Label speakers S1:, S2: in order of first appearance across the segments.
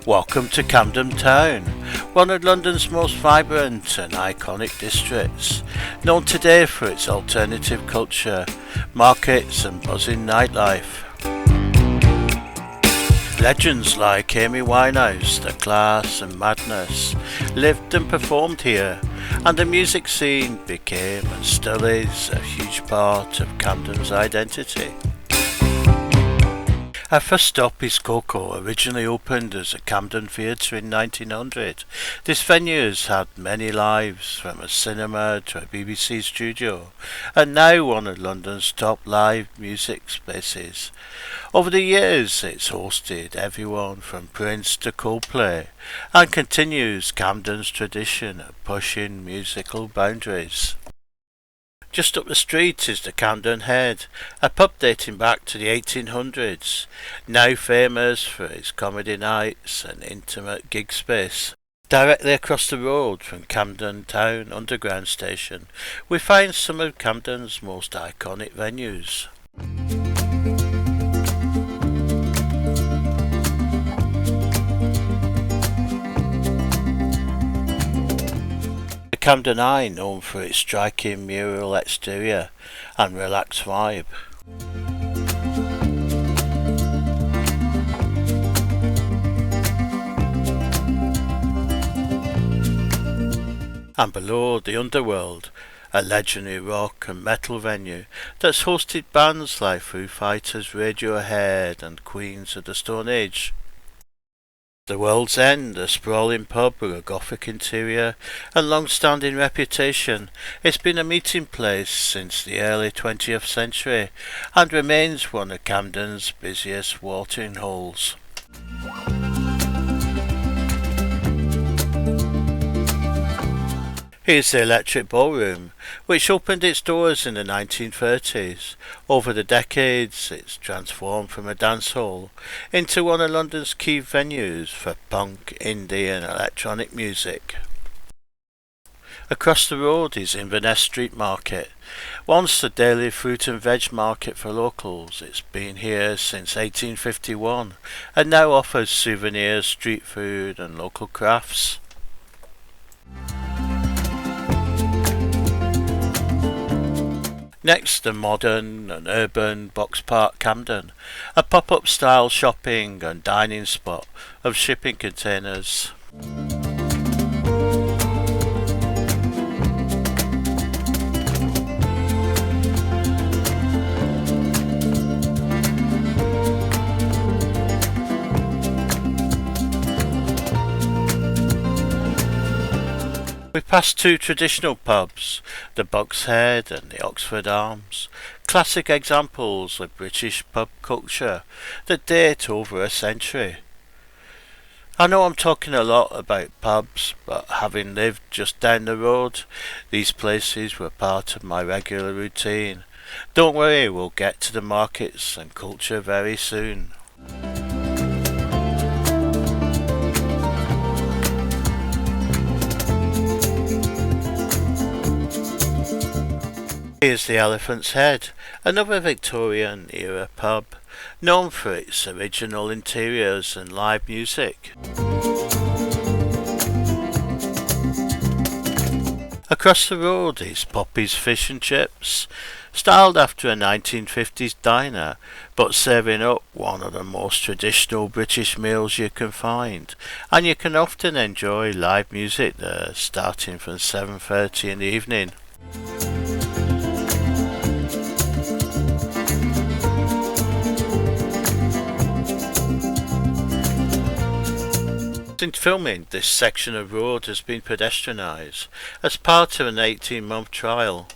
S1: Welcome to Camden Town, one of London's most vibrant and iconic districts, known today for its alternative culture, markets and buzzing nightlife. Legends like Amy Winehouse, The Class and Madness lived and performed here, and the music scene became and still is a huge part of Camden's identity. Our first stop is Coco, originally opened as a Camden Theatre in 1900. This venue has had many lives, from a cinema to a BBC studio, and now one of London's top live music spaces. Over the years it's hosted everyone from Prince to Coldplay, and continues Camden's tradition of pushing musical boundaries. Just up the street is the Camden Head, a pub dating back to the 1800s, now famous for its comedy nights and intimate gig space. Directly across the road from Camden Town Underground Station, we find some of Camden's most iconic venues. Camden Eye, known for its striking mural exterior and relaxed vibe. And below, the Underworld, a legendary rock and metal venue that's hosted bands like Foo Fighters, Radiohead and Queens of the Stone Age. The World's End, a sprawling pub with a Gothic interior and long-standing reputation, it's been a meeting place since the early 20th century and remains one of Camden's busiest watering holes. Here's the Electric Ballroom, which opened its doors in the 1930s. Over the decades, it's transformed from a dance hall into one of London's key venues for punk, indie and electronic music. Across the road is Inverness Street Market. Once a daily fruit and veg market for locals, it's been here since 1851 and now offers souvenirs, street food and local crafts. Next, the modern and urban Box Park Camden, a pop-up style shopping and dining spot of shipping containers. We passed two traditional pubs, the Buck's Head and the Oxford Arms, classic examples of British pub culture that date over a century. I know I'm talking a lot about pubs, but having lived just down the road, these places were part of my regular routine. Don't worry, we'll get to the markets and culture very soon. Here's the Elephant's Head, another Victorian-era pub, known for its original interiors and live music. Across the road is Poppies Fish Chips, styled after a 1950s diner, but serving up one of the most traditional British meals you can find, and you can often enjoy live music there, starting from 7:30 in the evening. Since filming, this section of road has been pedestrianised as part of an 18-month trial.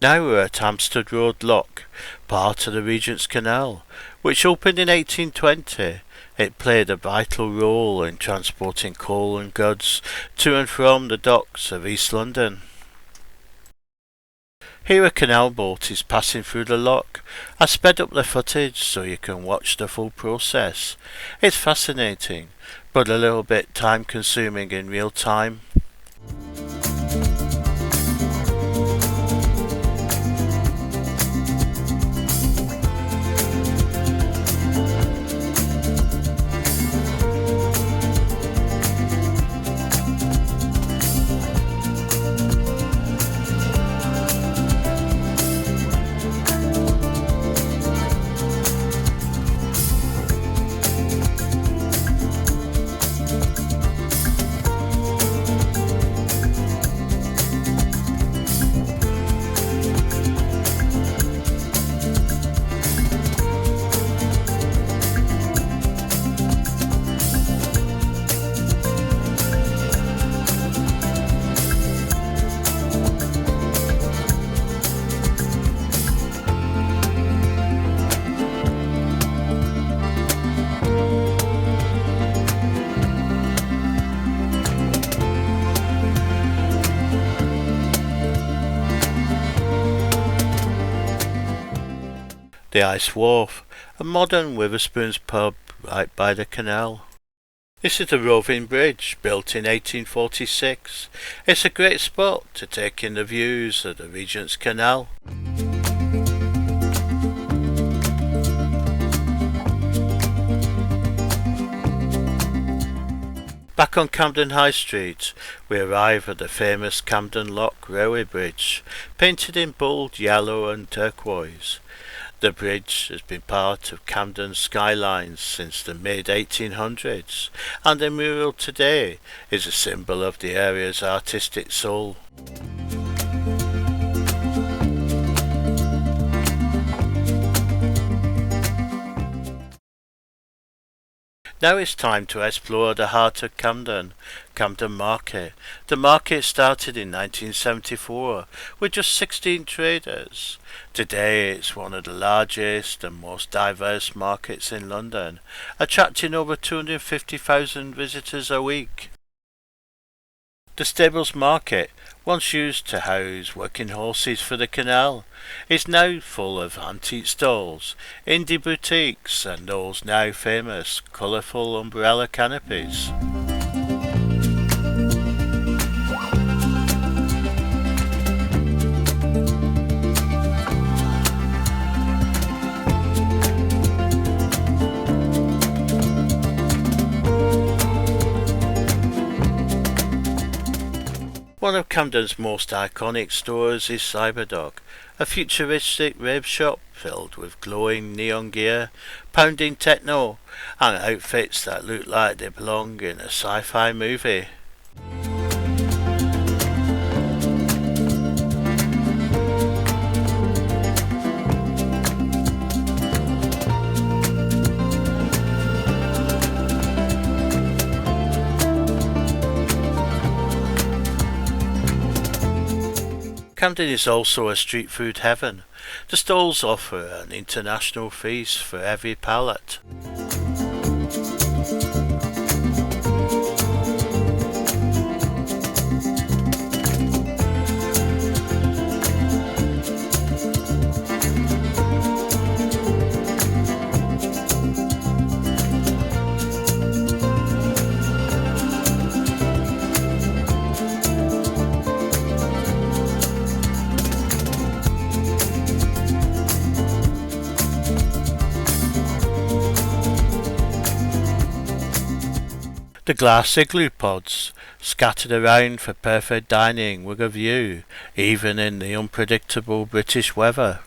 S1: Now we're at Hampstead Road Lock, part of the Regent's Canal, which opened in 1820. It played a vital role in transporting coal and goods to and from the docks of East London. Here a canal boat is passing through the lock. I sped up the footage so you can watch the full process. It's fascinating, but a little bit time consuming in real time. the Ice Wharf, a modern Witherspoon's pub right by the canal. This is a roving bridge built in 1846. It's a great spot to take in the views of the Regent's Canal. Back on Camden High Street, we arrive at the famous Camden Lock railway bridge, painted in bold yellow and turquoise. The bridge has been part of Camden's skylines since the mid-1800s, and the mural today is a symbol of the area's artistic soul. Now it's time to explore the heart of Camden, Camden Market. The market started in 1974 with just 16 traders. Today it's one of the largest and most diverse markets in London, attracting over 250,000 visitors a week. The Stables Market, once used to house working horses for the canal, is now full of antique stalls, indie boutiques and those now famous colourful umbrella canopies. One of Camden's most iconic stores is Cyberdog, a futuristic rave shop filled with glowing neon gear, pounding techno, and outfits that look like they belong in a sci-fi movie. Camden is also a street food heaven. The stalls offer an international feast for every palate. The glass igloo pods, scattered around for perfect dining with a view, even in the unpredictable British weather.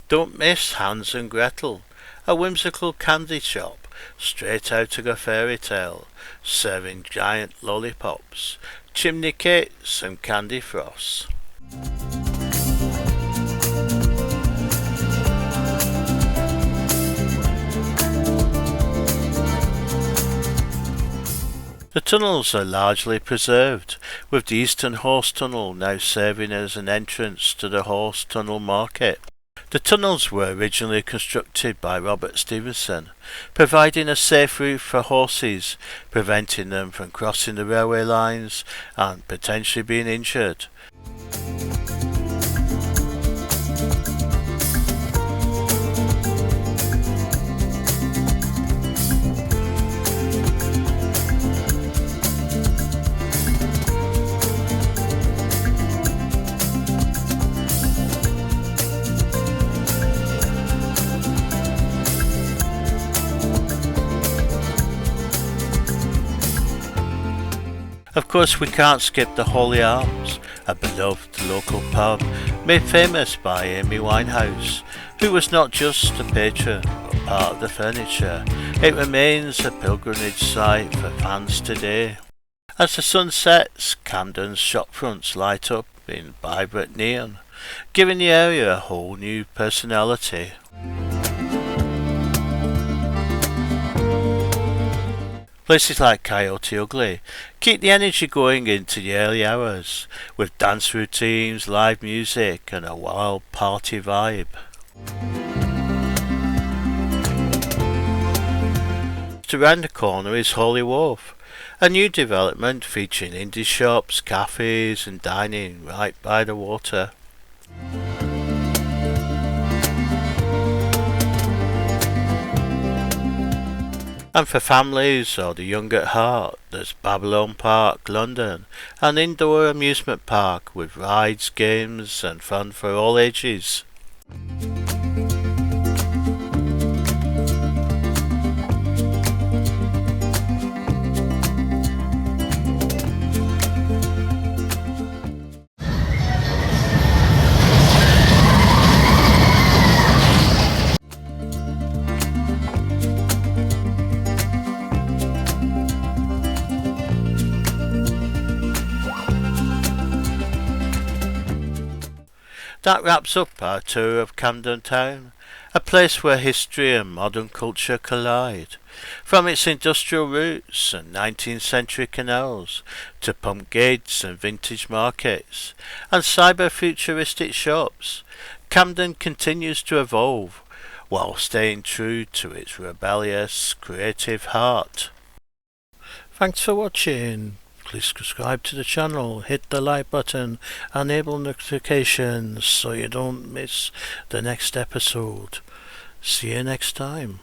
S1: Don't miss Hans and Gretel, a whimsical candy shop straight out of a fairy tale, serving giant lollipops, chimney cakes and candy frosts. The tunnels are largely preserved, with the Eastern Horse Tunnel now serving as an entrance to the Horse Tunnel Market. The tunnels were originally constructed by Robert Stevenson, providing a safe route for horses, preventing them from crossing the railway lines and potentially being injured. Of course, we can't skip the Holy Arms, a beloved local pub made famous by Amy Winehouse, who was not just a patron but part of the furniture. It remains a pilgrimage site for fans today. As the sun sets, Camden's shopfronts light up in vibrant neon, giving the area a whole new personality. Places like Coyote Ugly keep the energy going into the early hours, with dance routines, live music and a wild party vibe. Just around the corner is Holy Wharf, A new development featuring indie shops, cafes and dining right by the water. And for families or the young at heart, there's Babylon Park, London, an indoor amusement park with rides, games and fun for all ages. That wraps up our tour of Camden Town, a place where history and modern culture collide. From its industrial roots and 19th century canals, to pump gates and vintage markets, and cyber-futuristic shops, Camden continues to evolve, while staying true to its rebellious, creative heart. Thanks for watching. Please subscribe to the channel, hit the like button, enable notifications so you don't miss the next episode. See you next time.